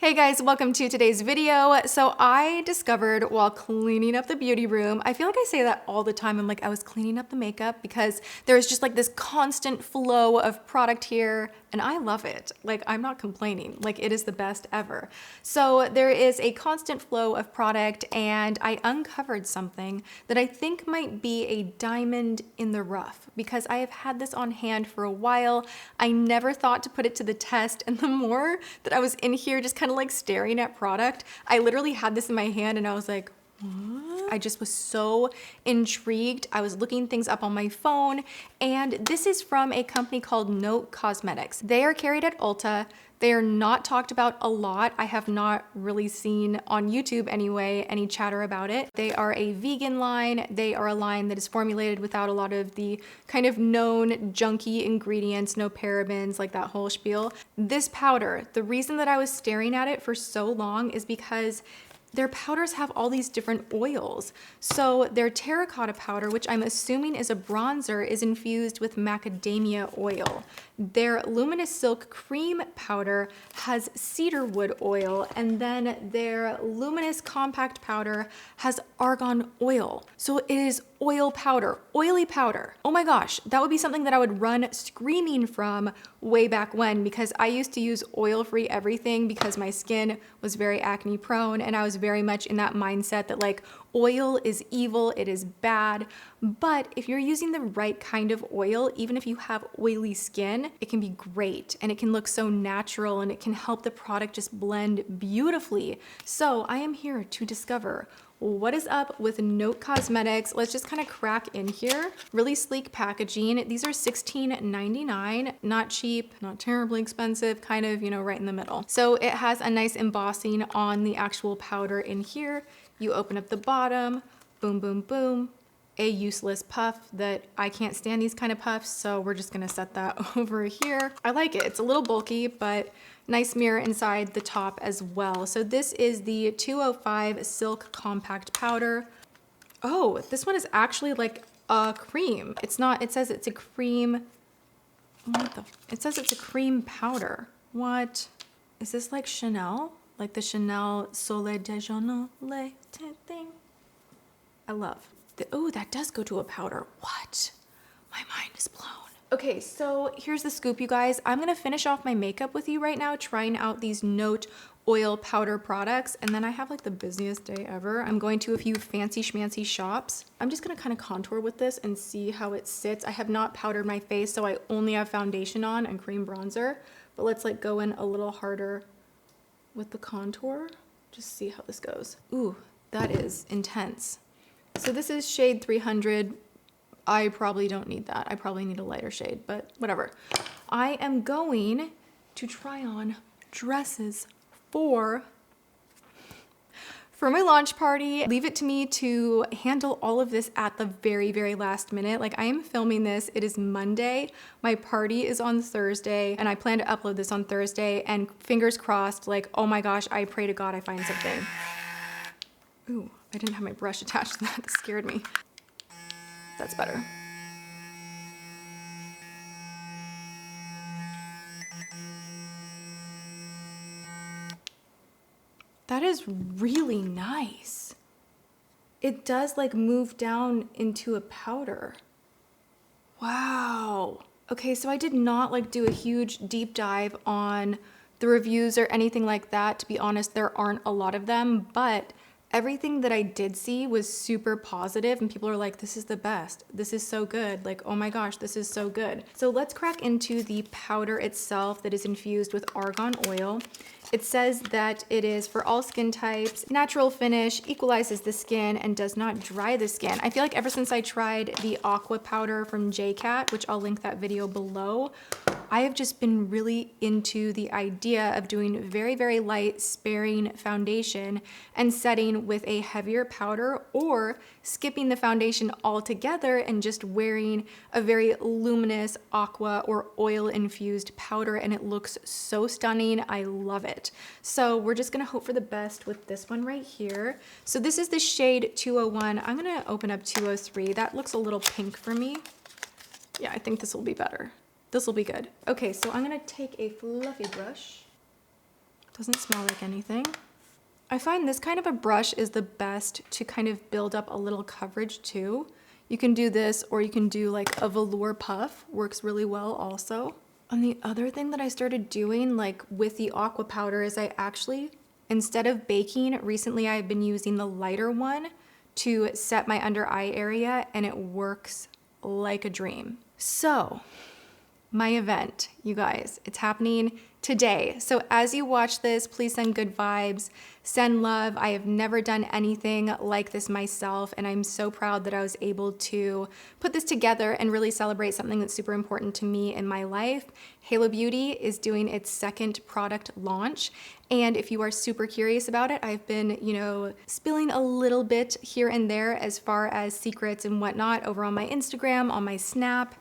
Hey guys, welcome to today's video. So I discovered while cleaning up the beauty room, I feel like I say that all the time. I'm like, I was cleaning up the makeup because there's just like this constant flow of product here and I love it. Like, I'm not complaining. Like, it is the best ever. So there is a constant flow of product and I uncovered something that I think might be a diamond in the rough because I have had this on hand for a while. I never thought to put it to the test, and the more that I was in here just kind of like staring at product, I literally had this in my hand and I was like, what? I just was so intrigued. I was looking things up on my phone, and this is from a company called Note Cosmetics. They are carried at Ulta. They are not talked about a lot. I have not really seen on YouTube anyway any chatter about it. They are a vegan line. They are a line that is formulated without a lot of the kind of known junky ingredients, no parabens, like that whole spiel. This powder, the reason that I was staring at it for so long is because their powders have all these different oils. So their terracotta powder, which I'm assuming is a bronzer, is infused with macadamia oil. Their Luminous Silk Cream powder has cedarwood oil, and then their Luminous Compact powder has argan oil. So it is oil powder, oily powder. Oh my gosh, that would be something that I would run screaming from way back when, because I used to use oil-free everything because my skin was very acne prone and I was very much in that mindset that like oil is evil, it is bad. But if you're using the right kind of oil, even if you have oily skin, it can be great and it can look so natural and it can help the product just blend beautifully. So I am here to discover what is up with Note Cosmetics. Let's just kind of crack in here. Really sleek packaging. These are $16.99. Not cheap, not terribly expensive, kind of, you know, right in the middle. So it has a nice embossing on the actual powder in here. You open up the bottom, boom, boom, boom. A useless puff that I can't stand these kind of puffs, so we're just gonna set that over here. I like it. It's a little bulky, but nice mirror inside the top as well. So this is the 205 Silk Compact Powder. Oh, this one is actually like a cream. It's not, it says it's a cream. It says it's a cream powder. What? Is this like Chanel? Like the Chanel Soleil de Journal thing? I love. Oh, that does go to a powder. What? My mind is blown. Okay, so here's the scoop, you guys. I'm gonna finish off my makeup with you right now, trying out these Note oil powder products, and then I have like the busiest day ever. I'm going to a few fancy schmancy shops. I'm just gonna kind of contour with this and see how it sits. I have not powdered my face, so I only have foundation on and cream bronzer, but let's like go in a little harder with the contour. Just see how this goes. Ooh, that is intense. So this is shade 300. I probably don't need that. I probably need a lighter shade, but whatever. I am going to try on dresses for my launch party. Leave it to me to handle all of this at the very, very last minute. Like, I am filming this, it is Monday. My party is on Thursday, and I plan to upload this on Thursday, and fingers crossed, like, oh my gosh, I pray to God I find something. Ooh, I didn't have my brush attached to that. That scared me. That's better. That is really nice. It does like move down into a powder. Wow. Okay, so I did not like do a huge deep dive on the reviews or anything like that. To be honest, there aren't a lot of them, but everything that I did see was super positive, and people are like, this is the best. This is so good. Like, oh my gosh, this is so good. So let's crack into the powder itself that is infused with argan oil. It says that it is for all skin types, natural finish, equalizes the skin, and does not dry the skin. I feel like ever since I tried the aqua powder from JCat, which I'll link that video below, I have just been really into the idea of doing very, very light, sparing foundation and setting with a heavier powder, or skipping the foundation altogether and just wearing a very luminous aqua or oil infused powder, and it looks so stunning. I love it. So we're just gonna hope for the best with this one right here. So this is the shade 201. I'm gonna open up 203. That looks a little pink for me. Yeah, I think this will be better. This will be good. Okay, so I'm gonna take a fluffy brush. Doesn't smell like anything. I find this kind of a brush is the best to kind of build up a little coverage too. You can do this, or you can do like a velour puff, works really well also. And the other thing that I started doing like with the aqua powder is I actually, instead of baking, recently I've been using the lighter one to set my under eye area, and it works like a dream. So my event, you guys, it's happening today. So as you watch this, please send good vibes, send love. I have never done anything like this myself, and I'm so proud that I was able to put this together and really celebrate something that's super important to me in my life. Halo Beauty is doing its second product launch, and if you are super curious about it, I've been, spilling a little bit here and there as far as secrets and whatnot over on my Instagram, on my Snap,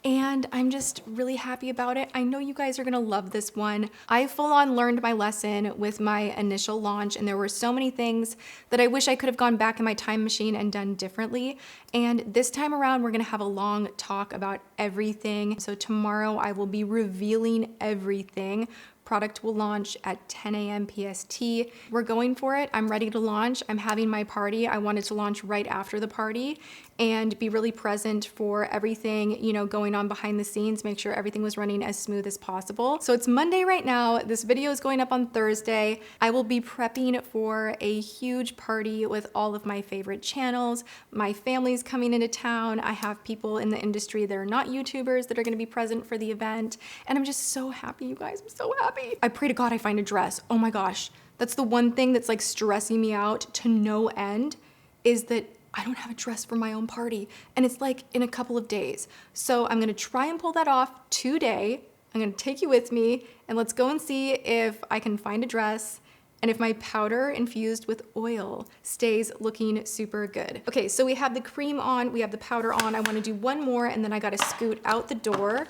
and I'm just really happy about it. I know you guys are gonna love this one. I full on learned my lesson with my initial launch, and there were so many things that I wish I could have gone back in my time machine and done differently. And this time around, we're gonna have a long talk about everything. So tomorrow I will be revealing everything. Product will launch at 10 a.m. PST. We're going for it. I'm ready to launch. I'm having my party. I wanted to launch right after the party and be really present for everything, going on behind the scenes, make sure everything was running as smooth as possible. So it's Monday right now. This video is going up on Thursday. I will be prepping for a huge party with all of my favorite channels. My family's coming into town. I have people in the industry that are not YouTubers that are gonna be present for the event. And I'm just so happy, you guys. I'm so happy. I pray to God I find a dress. Oh my gosh. That's the one thing that's like stressing me out to no end, is that I don't have a dress for my own party. And it's like in a couple of days. So I'm gonna try and pull that off today. I'm gonna take you with me, and let's go and see if I can find a dress and if my powder infused with oil stays looking super good. Okay, so we have the cream on, we have the powder on. I wanna do one more, and then I gotta scoot out the door.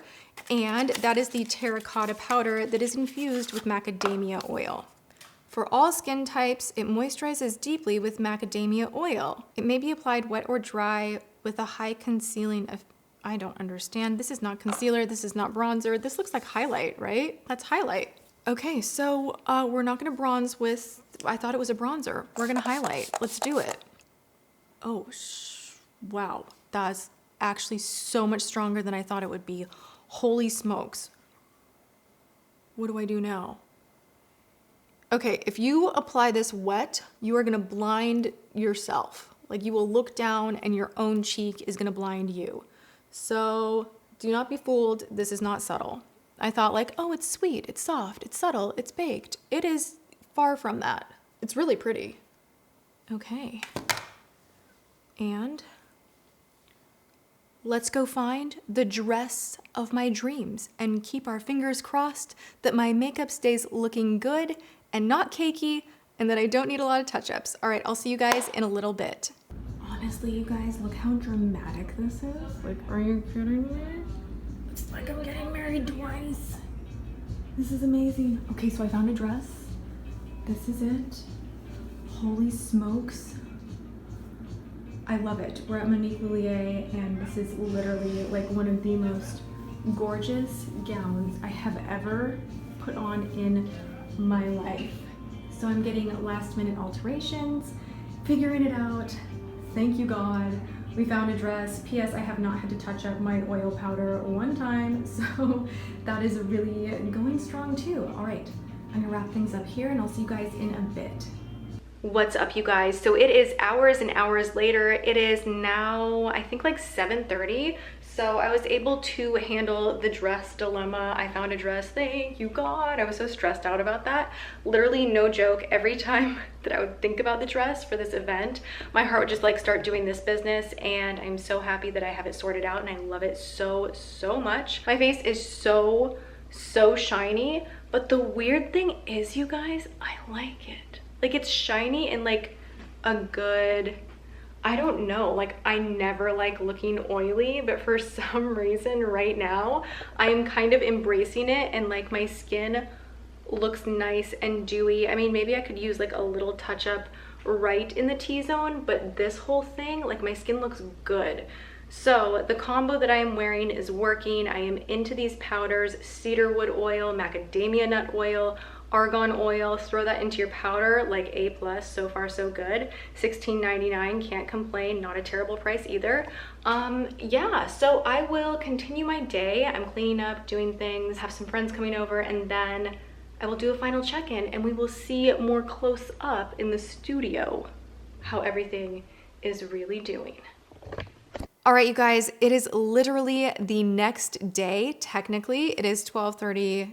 And that is the terracotta powder that is infused with macadamia oil. For all skin types, it moisturizes deeply with macadamia oil. It may be applied wet or dry with a high concealing of, I don't understand. This is not concealer, this is not bronzer. This looks like highlight, right? That's highlight. Okay, so we're not gonna bronze with, I thought it was a bronzer. We're gonna highlight, let's do it. Oh, wow, that's actually so much stronger than I thought it would be. Holy smokes. What do I do now? Okay, if you apply this wet, you are gonna blind yourself. Like, you will look down and your own cheek is gonna blind you. So do not be fooled, this is not subtle. I thought like, oh, it's sweet, it's soft, it's subtle, it's baked. It is far from that. It's really pretty. Okay. And let's go find the dress of my dreams and keep our fingers crossed that my makeup stays looking good and not cakey, and that I don't need a lot of touch-ups. All right, I'll see you guys in a little bit. Honestly, you guys, look how dramatic this is. Like, are you kidding me? It's like I'm getting married twice. This is amazing. Okay, so I found a dress. This is it. Holy smokes. I love it. We're at Monique Lhuillier, and this is literally like one of the most gorgeous gowns I have ever put on in my life. So I'm getting last minute alterations, figuring it out. Thank you, God. We found a dress. P.S. I have not had to touch up my oil powder one time, so that is really going strong too. All right, I'm gonna wrap things up here, and I'll see you guys in a bit. What's up, you guys? So it is hours and hours later. It is now, I think, like 7:30. So I was able to handle the dress dilemma. I found a dress, thank you, God. I was so stressed out about that. Literally, no joke, every time that I would think about the dress for this event, my heart would just like start doing this business, and I'm so happy that I have it sorted out, and I love it so, so much. My face is so shiny, but the weird thing is, you guys, I like it. Like, it's shiny and like a good, I don't know, like, I never like looking oily, but for some reason right now I am kind of embracing it, and like my skin looks nice and dewy. I mean, maybe I could use like a little touch up right in the T-zone, but this whole thing, like, my skin looks good. So the combo that I am wearing is working. I am into these powders: cedarwood oil, macadamia nut oil, argan oil, throw that into your powder, like A+, so far so good. $16.99, can't complain, not a terrible price either. Yeah, so I will continue my day. I'm cleaning up, doing things, have some friends coming over, and then I will do a final check-in and we will see more close up in the studio how everything is really doing. All right, you guys, it is literally the next day. Technically, it is 12:30,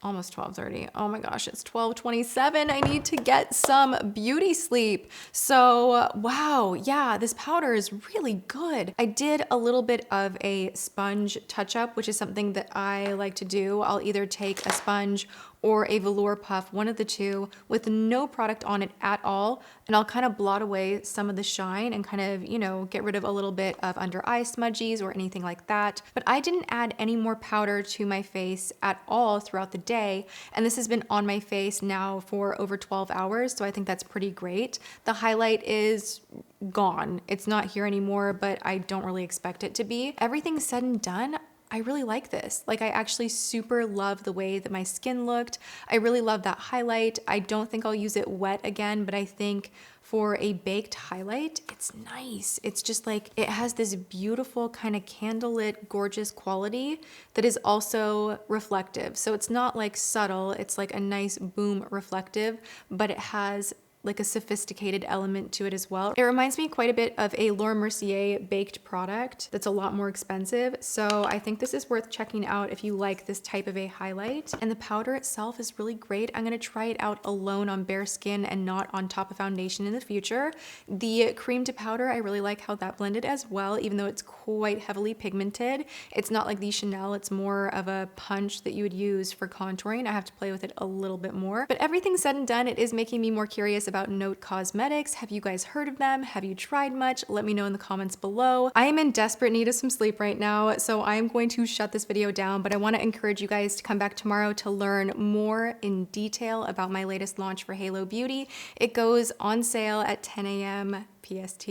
almost 12:30. Oh my gosh, it's 12:27. I need to get some beauty sleep. So, wow, yeah, this powder is really good. I did a little bit of a sponge touch-up, which is something that I like to do. I'll either take a sponge or a velour puff, one of the two, with no product on it at all. And I'll kind of blot away some of the shine and kind of, you know, get rid of a little bit of under eye smudgies or anything like that. But I didn't add any more powder to my face at all throughout the day. And this has been on my face now for over 12 hours. So I think that's pretty great. The highlight is gone. It's not here anymore, but I don't really expect it to be. Everything said and done, I really like this. Like, I actually super love the way that my skin looked. I really love that highlight. I don't think I'll use it wet again, but I think for a baked highlight, it's nice. It's just like, it has this beautiful kind of candlelit, gorgeous quality that is also reflective. So it's not like subtle, it's like a nice boom reflective, but it has like a sophisticated element to it as well. It reminds me quite a bit of a Laura Mercier baked product that's a lot more expensive. So I think this is worth checking out if you like this type of a highlight. And the powder itself is really great. I'm gonna try it out alone on bare skin and not on top of foundation in the future. The cream to powder, I really like how that blended as well, even though it's quite heavily pigmented. It's not like the Chanel, it's more of a punch that you would use for contouring. I have to play with it a little bit more. But everything said and done, it is making me more curious about Note Cosmetics. Have you guys heard of them? Have you tried much? Let me know in the comments below. I am in desperate need of some sleep right now, so I am going to shut this video down, but I want to encourage you guys to come back tomorrow to learn more in detail about my latest launch for Halo Beauty. It goes on sale at 10 a.m. PST.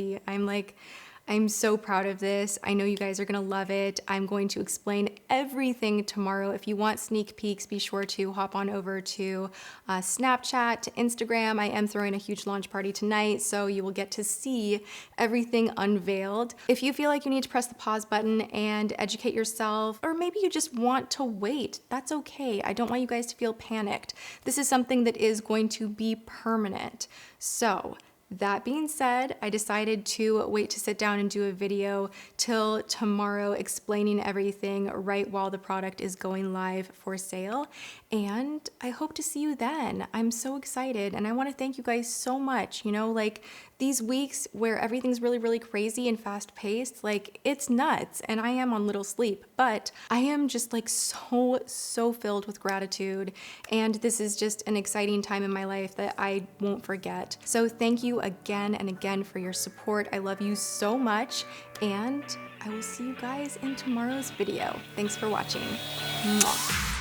I'm so proud of this. I know you guys are gonna love it. I'm going to explain everything tomorrow. If you want sneak peeks, be sure to hop on over to Snapchat, to Instagram. I am throwing a huge launch party tonight, so you will get to see everything unveiled. If you feel like you need to press the pause button and educate yourself, or maybe you just want to wait, that's okay. I don't want you guys to feel panicked. This is something that is going to be permanent. So, that being said, I decided to wait to sit down and do a video till tomorrow explaining everything right while the product is going live for sale. And I hope to see you then. I'm so excited and I want to thank you guys so much. You know, like these weeks where everything's really, really crazy and fast paced, like it's nuts and I am on little sleep, but I am just like so filled with gratitude. And this is just an exciting time in my life that I won't forget. So thank you again and again for your support. I love you so much and I will see you guys in tomorrow's video. Thanks for watching. Mwah.